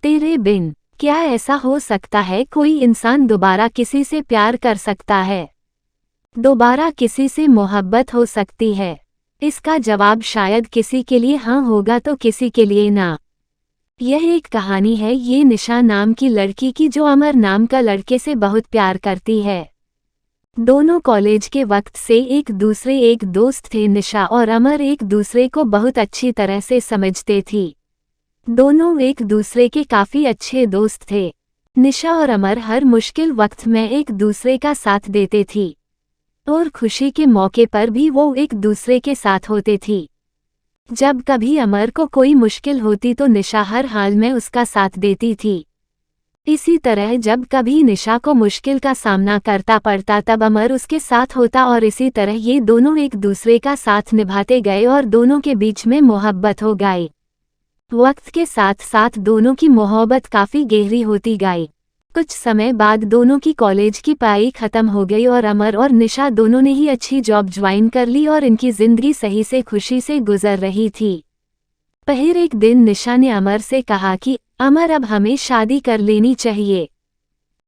तेरे बिन क्या ऐसा हो सकता है कोई इंसान दोबारा किसी से प्यार कर सकता है? दोबारा किसी से मोहब्बत हो सकती है? इसका जवाब शायद किसी के लिए हाँ होगा तो किसी के लिए ना। यह एक कहानी है ये निशा नाम की लड़की की जो अमर नाम का लड़के से बहुत प्यार करती है। दोनों कॉलेज के वक्त से एक दोस्त थे। निशा और अमर एक दूसरे को बहुत अच्छी तरह से समझते थी। दोनों एक दूसरे के काफी अच्छे दोस्त थे। निशा और अमर हर मुश्किल वक्त में एक दूसरे का साथ देते थी और खुशी के मौके पर भी वो एक दूसरे के साथ होते थी। जब कभी अमर को कोई मुश्किल होती तो निशा हर हाल में उसका साथ देती थी। इसी तरह जब कभी निशा को मुश्किल का सामना करता पड़ता तब अमर उसके साथ होता और इसी तरह ये दोनों एक दूसरे का साथ निभाते गए और दोनों के बीच में मोहब्बत हो गई। वक्त के साथ साथ दोनों की मोहब्बत काफी गहरी होती गई। कुछ समय बाद दोनों की कॉलेज की पढ़ाई खत्म हो गई और अमर और निशा दोनों ने ही अच्छी जॉब ज्वाइन कर ली और इनकी जिंदगी सही से खुशी से गुजर रही थी। फिर एक दिन निशा ने अमर से कहा कि अमर अब हमें शादी कर लेनी चाहिए।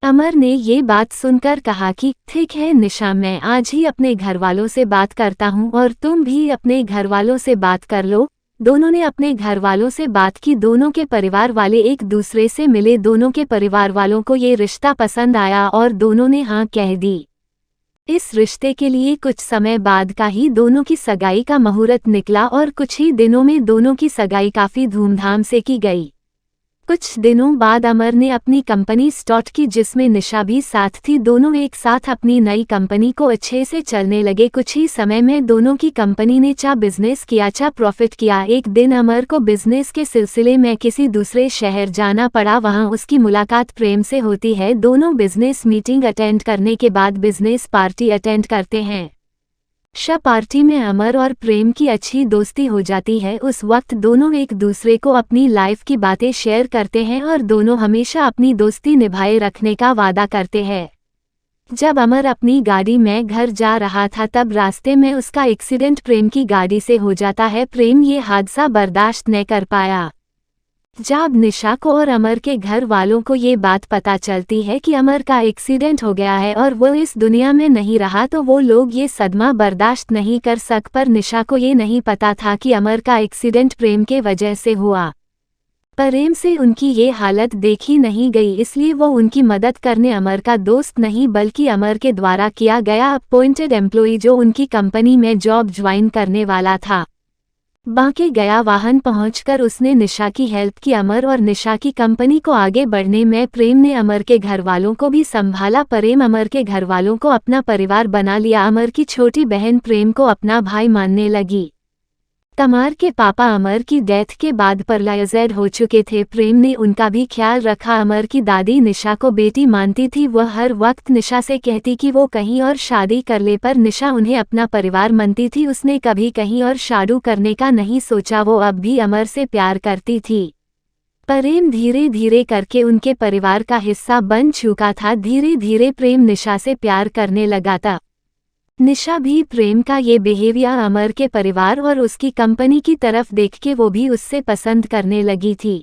अमर ने ये बात सुनकर कहा कि ठीक है निशा, मैं आज ही अपने घरवालों से बात करता हूँ और तुम भी अपने घरवालों से बात कर लो। दोनों ने अपने घरवालों से बात की। दोनों के परिवार वाले एक दूसरे से मिले। दोनों के परिवार वालों को ये रिश्ता पसंद आया और दोनों ने हाँ कह दी। इस रिश्ते के लिए कुछ समय बाद का ही दोनों की सगाई का मुहूर्त निकला और कुछ ही दिनों में दोनों की सगाई काफी धूमधाम से की गई। कुछ दिनों बाद अमर ने अपनी कंपनी स्टार्ट की जिसमें निशा भी साथ थी। दोनों एक साथ अपनी नई कंपनी को अच्छे से चलने लगे। कुछ ही समय में दोनों की कंपनी ने बिजनेस किया, प्रॉफिट किया। एक दिन अमर को बिजनेस के सिलसिले में किसी दूसरे शहर जाना पड़ा। वहां उसकी मुलाकात प्रेम से होती है। दोनों बिजनेस मीटिंग अटेंड करने के बाद बिजनेस पार्टी अटेंड करते हैं। पार्टी में अमर और प्रेम की अच्छी दोस्ती हो जाती है। उस वक्त दोनों एक दूसरे को अपनी लाइफ की बातें शेयर करते हैं और दोनों हमेशा अपनी दोस्ती निभाए रखने का वादा करते हैं। जब अमर अपनी गाड़ी में घर जा रहा था तब रास्ते में उसका एक्सीडेंट प्रेम की गाड़ी से हो जाता है। प्रेम ये हादसा बर्दाश्त न कर पाया। जब निशा को और अमर के घर वालों को ये बात पता चलती है कि अमर का एक्सीडेंट हो गया है और वो इस दुनिया में नहीं रहा तो वो लोग ये सदमा बर्दाश्त नहीं कर सक। पर निशा को ये नहीं पता था कि अमर का एक्सीडेंट प्रेम के वजह से हुआ। प्रेम से उनकी ये हालत देखी नहीं गई, इसलिए वो उनकी मदद करने अमर का दोस्त नहीं बल्कि अमर के द्वारा किया गया अपॉइंटेड एम्प्लॉई जो उनकी कंपनी में जॉब ज्वाइन करने वाला था। बांके गया वाहन पहुंचकर उसने निशा की हेल्प की। अमर और निशा की कंपनी को आगे बढ़ने में प्रेम ने अमर के घरवालों को भी संभाला। प्रेम अमर के घरवालों को अपना परिवार बना लिया। अमर की छोटी बहन प्रेम को अपना भाई मानने लगी। तमार के पापा अमर की डेथ के बाद पैरालाइज्ड हो चुके थे। प्रेम ने उनका भी ख्याल रखा। अमर की दादी निशा को बेटी मानती थी। वह हर वक्त निशा से कहती कि वो कहीं और शादी कर ले, पर निशा उन्हें अपना परिवार मानती थी। उसने कभी कहीं और शादी करने का नहीं सोचा। वो अब भी अमर से प्यार करती थी। प्रेम धीरे धीरे करके उनके परिवार का हिस्सा बन चुका था। धीरे धीरे प्रेम निशा से प्यार करने लगा था। निशा भी प्रेम का ये बिहेवियर अमर के परिवार और उसकी कंपनी की तरफ देख के वो भी उससे पसंद करने लगी थी।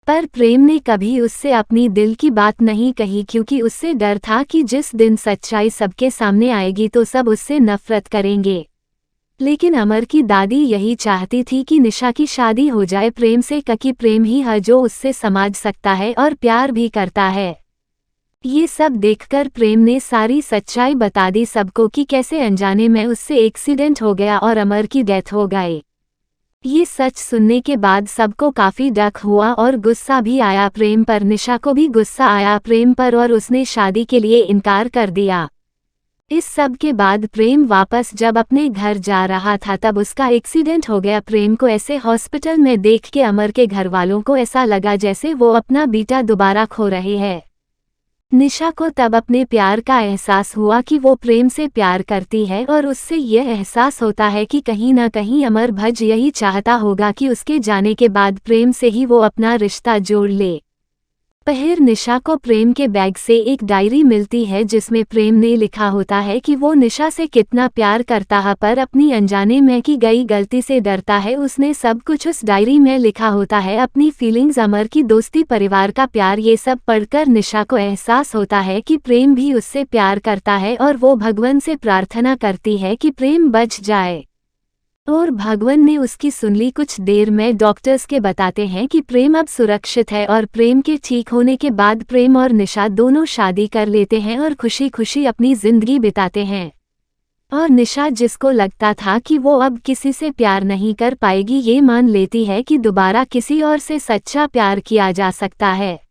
पर प्रेम ने कभी उससे अपनी दिल की बात नहीं कही क्योंकि उससे डर था कि जिस दिन सच्चाई सबके सामने आएगी तो सब उससे नफरत करेंगे। लेकिन अमर की दादी यही चाहती थी कि निशा की शादी हो जाए प्रेम से, क्योंकि प्रेम ही है जो उससे समझ सकता है और प्यार भी करता है। ये सब देखकर प्रेम ने सारी सच्चाई बता दी सबको कि कैसे अनजाने में उससे एक्सीडेंट हो गया और अमर की डेथ हो गई। ये सच सुनने के बाद सबको काफी डक हुआ और गुस्सा भी आया प्रेम पर। निशा को भी गुस्सा आया प्रेम पर और उसने शादी के लिए इनकार कर दिया। इस सब के बाद प्रेम वापस जब अपने घर जा रहा था तब उसका एक्सीडेंट हो गया। प्रेम को ऐसे हॉस्पिटल में देख के अमर के घरवालों को ऐसा लगा जैसे वो अपना बेटा दोबारा खो रहे हैं। निशा को तब अपने प्यार का एहसास हुआ कि वो प्रेम से प्यार करती है और उससे यह एहसास होता है कि कहीं ना कहीं अमर भज यही चाहता होगा कि उसके जाने के बाद प्रेम से ही वो अपना रिश्ता जोड़ ले। दोपहर निशा को प्रेम के बैग से एक डायरी मिलती है जिसमें प्रेम ने लिखा होता है कि वो निशा से कितना प्यार करता है पर अपनी अनजाने में की गई गलती से डरता है। उसने सब कुछ उस डायरी में लिखा होता है, अपनी फीलिंग्स, अमर की दोस्ती, परिवार का प्यार। ये सब पढ़कर निशा को एहसास होता है कि प्रेम भी उससे प्यार करता है और वो भगवान से प्रार्थना करती है कि प्रेम बच जाए। और भगवान ने उसकी सुन ली। कुछ देर में डॉक्टर्स के बताते हैं कि प्रेम अब सुरक्षित है और प्रेम के ठीक होने के बाद प्रेम और निशा दोनों शादी कर लेते हैं और खुशी खुशी अपनी जिंदगी बिताते हैं। और निशा, जिसको लगता था कि वो अब किसी से प्यार नहीं कर पाएगी, ये मान लेती है कि दोबारा किसी और से सच्चा प्यार किया जा सकता है।